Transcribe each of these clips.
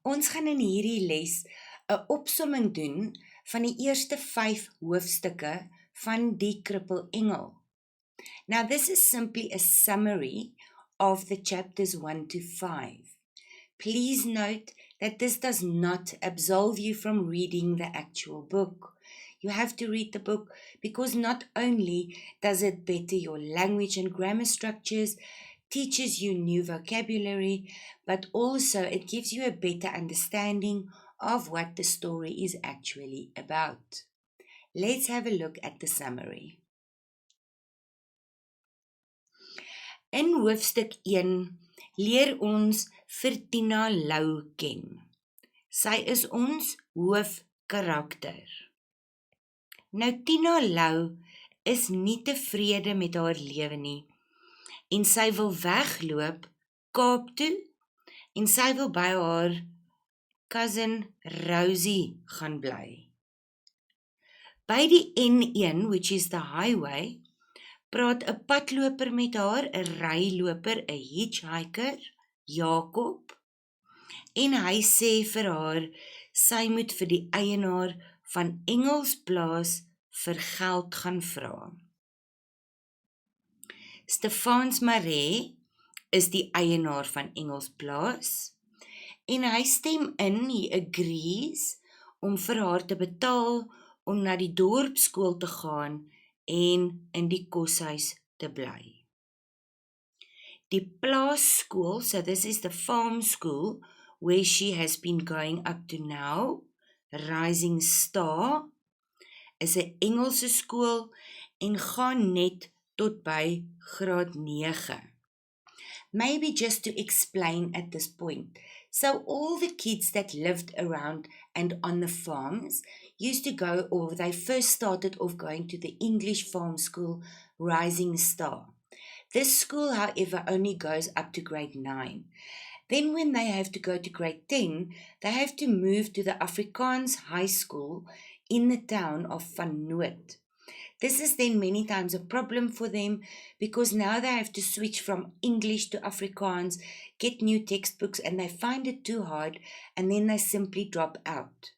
Ons gaan in hierdie les 'n opsomming doen van die eerste 5 hoofstukke van Die Krippelengel. Now this is simply a summary of the chapters 1 to 5. Please note that this does not absolve you from reading the actual book. You have to read the book because not only does it better your language and grammar structures, teaches you new vocabulary, but also it gives you a better understanding of what the story is actually about. Let's have a look at the summary. In hoofstuk 1 leer ons vir Tina Lou ken. Sy is ons hoofkarakter. Nou Tina Lou is nie tevrede met haar lewe nie en sy wil wegloop Kaap toe en sy wil by haar cousin Rosie gaan bly. By die N1, which is the highway, praat 'n padloper met haar, 'n ryloper, 'n hitchhiker, Jakob, en hy sê vir haar, sy moet vir die eienaar van Engelsplaas vir geld gaan vra. Stefans Maree is die eienaar van Engelsplaas, en hy stem in, he agrees, om vir haar te betaal om na die dorpsskool te gaan en in die koshuis te bly. Die plaasskool, so this is the farm school where she has been going up to now, Rising Star, is 'n Engelse skool en gaan net tot by graad 9. Maybe just to explain at this point, so all the kids that lived around and on the farms used to go, or they first started off going to the English farm school, Rising Star. This school, however, only goes up to grade 9. Then when they have to go to grade 10, they have to move to the Afrikaans high school in the town of Van Noord. This is then many times a problem for them because now they have to switch from English to Afrikaans, get new textbooks, and they find it too hard, and then they simply drop out.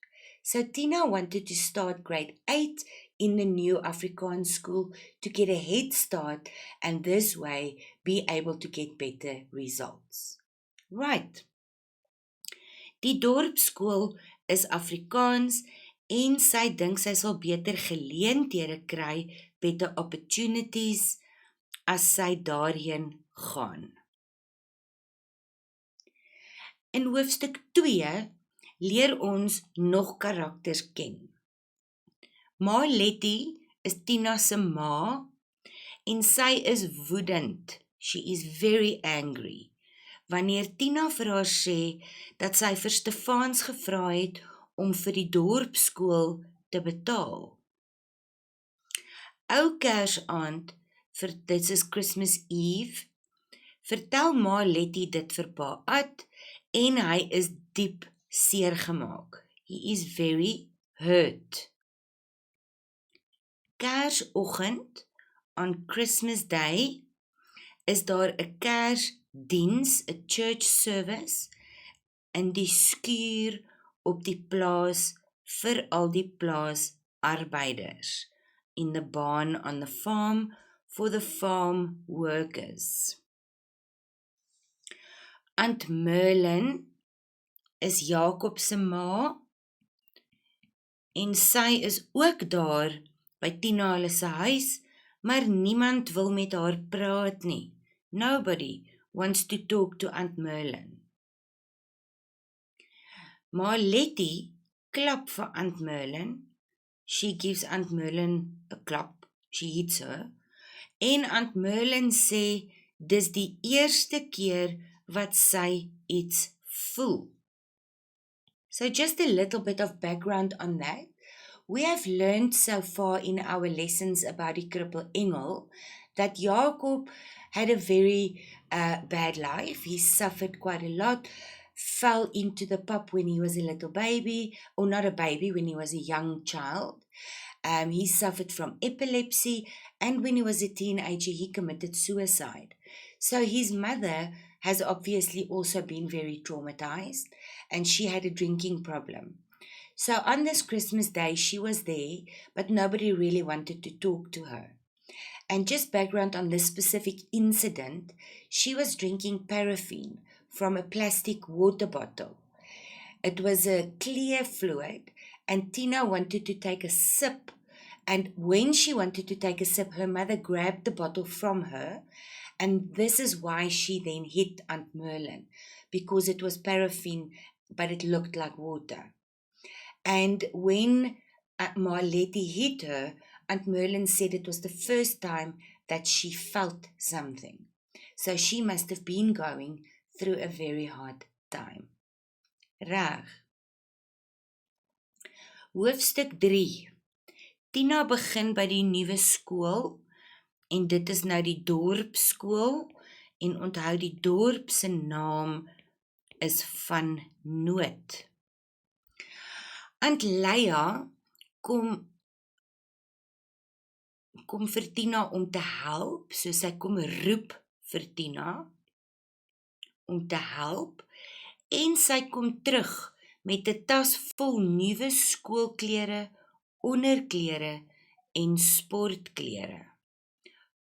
So Tina wanted to start grade 8 in the new Afrikaans school to get a head start and this way be able to get better results. Right. Die dorpsskool is Afrikaans en sy dink sy sal beter geleenthede kry, better opportunities, as sy daarheen gaan. In hoofstuk 2 leer ons nog karakters ken. Ma Letty is Tina se ma en sy is woedend. She is very angry. Wanneer Tina vir haar sê dat sy vir Stefans gevra het om vir die dorpsskool te betaal. Ou Kersaand, this is Christmas Eve, vertel Ma Letty dit vir Pa Ad en hy is diep seer gemaak. He is very hurt. Kersoggend, on Christmas Day, is daar 'n kersdiens, 'n church service, in die skuur op die plaas vir al die plaasarbeiders, in the barn on the farm for the farm workers. Aunt Merlin is Jakob se ma en sy is ook daar by Tina hulle se huis, maar niemand wil met haar praat nie. Nobody wants to talk to Aunt Merlin. Ma Letty klap vir Aunt Merlin. She gives Aunt Merlin a klap. She hits her. En Aunt Merlin sê, dis die eerste keer wat sy iets voel. So just a little bit of background on that. We have learned so far in our lessons about die Krippelengel that Jakob had a very bad life. He suffered quite a lot, fell into the pub when he was a little baby, or not a baby, when he was a young child. He suffered from epilepsy, and when he was a teenager, he committed suicide. So his mother has obviously also been very traumatized, and she had a drinking problem. So on this Christmas day, she was there, but nobody really wanted to talk to her. And just background on this specific incident, she was drinking paraffin from a plastic water bottle. It was a clear fluid, and Tina wanted to take a sip. And when she wanted to take a sip, her mother grabbed the bottle from her. And this is why she then hit Aunt Merlin, because it was paraffin, but it looked like water. And when Marletti hit her, Aunt Merlin said it was the first time that she felt something. So she must have been going through a very hard time. Reg. Hoofstuk 3. Tina begin by die nuwe skool en dit is nou die dorpsskool en onthou die dorp se naam is Van Noot. Aunt Leia kom vir Tina om te help, so sy kom roep vir Tina om te help en sy kom terug met 'n tas vol nuwe skoolklere, onderklere en sportklere.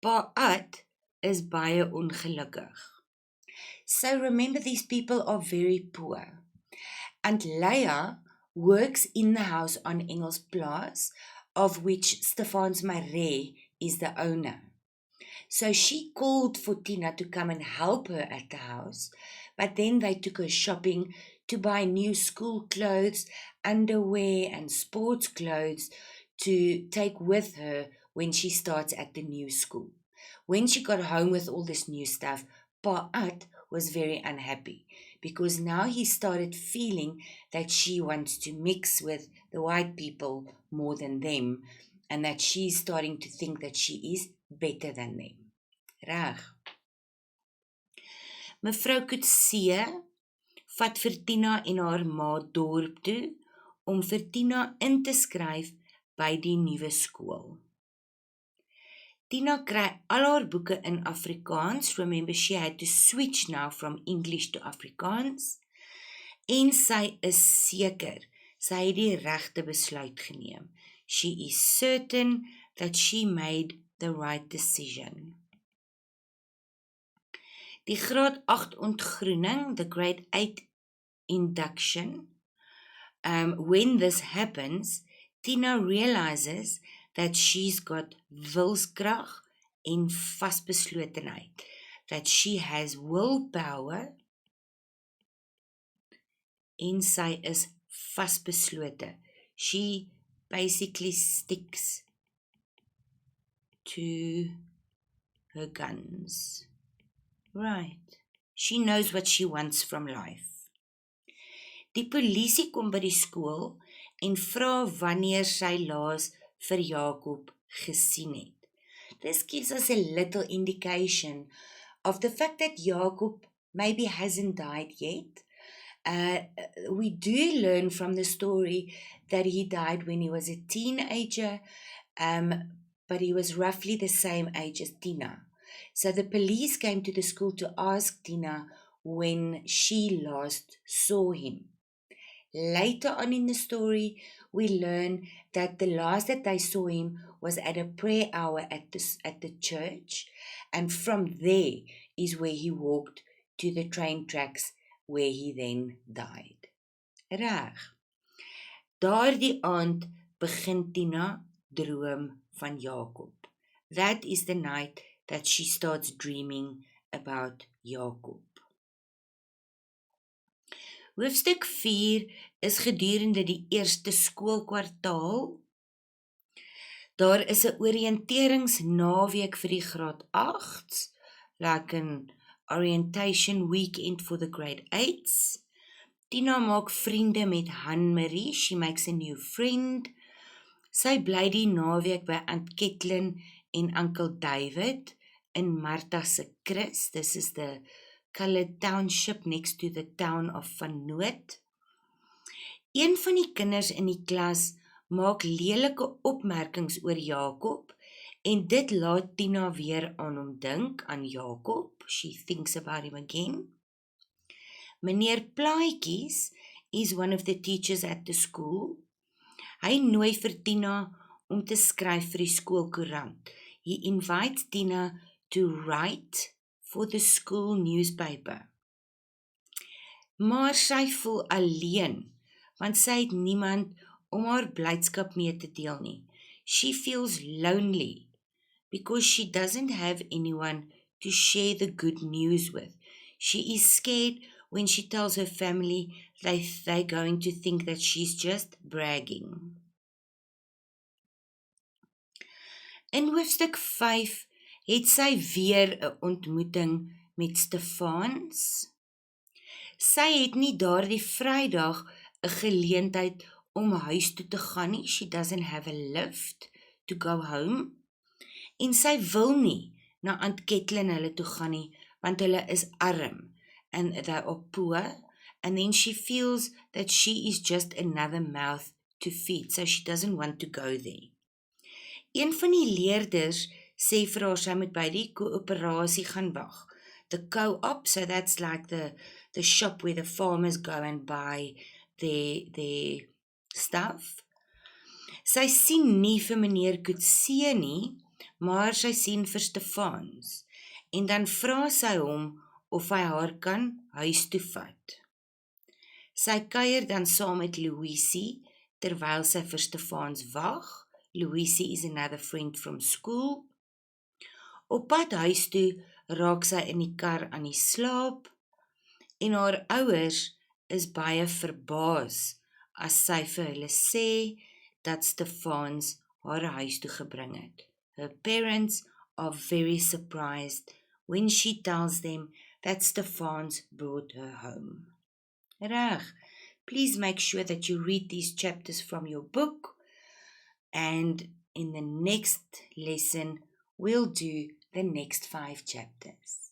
Pa Ad is baie ongelukkig. So remember, these people are very poor. Aunt Leia works in the house on Engelsplaas, of which Stefans Maree is the owner. So she called for Tina to come and help her at the house, but then they took her shopping to buy new school clothes, underwear and sports clothes to take with her when she starts at the new school. When she got home with all this new stuff, Pa Ad was very unhappy because now he started feeling that she wants to mix with the white people more than them and that she's starting to think that she is better than them. Reg. Mevrou Coetzee vat vir Tina en haar ma dorp toe om vir Tina in te skryf by die nuwe skool. Tina kry al haar boeke in Afrikaans. Remember, she had to switch now from English to Afrikaans. En sy is seker, sy het die regte besluit geneem. She is certain that she made the right decision. Die graad 8 ontgroening, the grade 8 induction, when this happens, Tina realizes that she's got wilskrag en vasbeslotenheid, that she has willpower en sy is vasbeslote. She basically sticks to her guns. Right. She knows what she wants from life. Die polisie kom by die skool en vra wanneer sy laas vir Jakob gesien het. This gives us a little indication of the fact that Jakob maybe hasn't died yet. We do learn from the story that he died when he was a teenager, but he was roughly the same age as Tina. So the police came to the school to ask Tina when she last saw him. Later on in the story, we learn that the last that they saw him was at a prayer hour at the church, and from there is where he walked to the train tracks where he then died. Reg. Daardie aand begin Tina droom van Jakob. That is the night that she starts dreaming about Jakob. Hoofstuk 4 is gedurende die eerste skoolkwartaal. Daar is 'n oriënteringsnaweek vir die graad 8s, like an orientation weekend for the grade 8s. Tina maak vriende met Hanmarie, she makes a new friend. Sy bly die naweek by Aunt Ketlin en Uncle David in Martha se Chris. This is the colored township next to the town of Van Noot. Een van die kinders in die klas maak lelike opmerkings oor Jakob En dit laat Tina weer aan hom dink, aan Jakob. She thinks about him again. Meneer Plaatjies is one of the teachers at the school. Hy nooi vir Tina om te skryf vir die skoolkoerant. He invites Tina to write for the school newspaper. Maar sy voel alleen, want sy het niemand om haar blydskap mee te deel nie. She feels lonely because she doesn't have anyone to share the good news with. She is scared when she tells her family that they're going to think that she's just bragging. In hoofstuk 5 het sy weer 'n ontmoeting met Stefans. Sy het nie daardie Vrydag 'n geleentheid om huis toe te gaan nie. She doesn't have a lift to go home. En sy wil nie na Aunt Kathleen hulle toe gaan nie, want hulle is arm and they are poor, and then she feels that she is just another mouth to feed, so she doesn't want to go there. Een van die leerders sê vir haar sy moet by die koöperasie gaan wag. The co-op, so that's like the shop where the farmers go and buy their stuff. Sy sien nie vir meneer Coetzee nie, maar sy sien vir Stefans. En dan vra sy hom of hy haar kan huis toe vat. Sy kuier dan saam met Louisie, terwyl sy vir Stefans wag. Louisie is another friend from school. Op pad huis toe raak sy in die kar aan die slaap, en haar ouers is baie verbaas as sy vir hulle sê dat Stefans haar huis toe gebring het. Her parents are very surprised when she tells them that Stefans brought her home. Reg, please make sure that you read these chapters from your book, and in the next lesson, we'll do the next 5 chapters.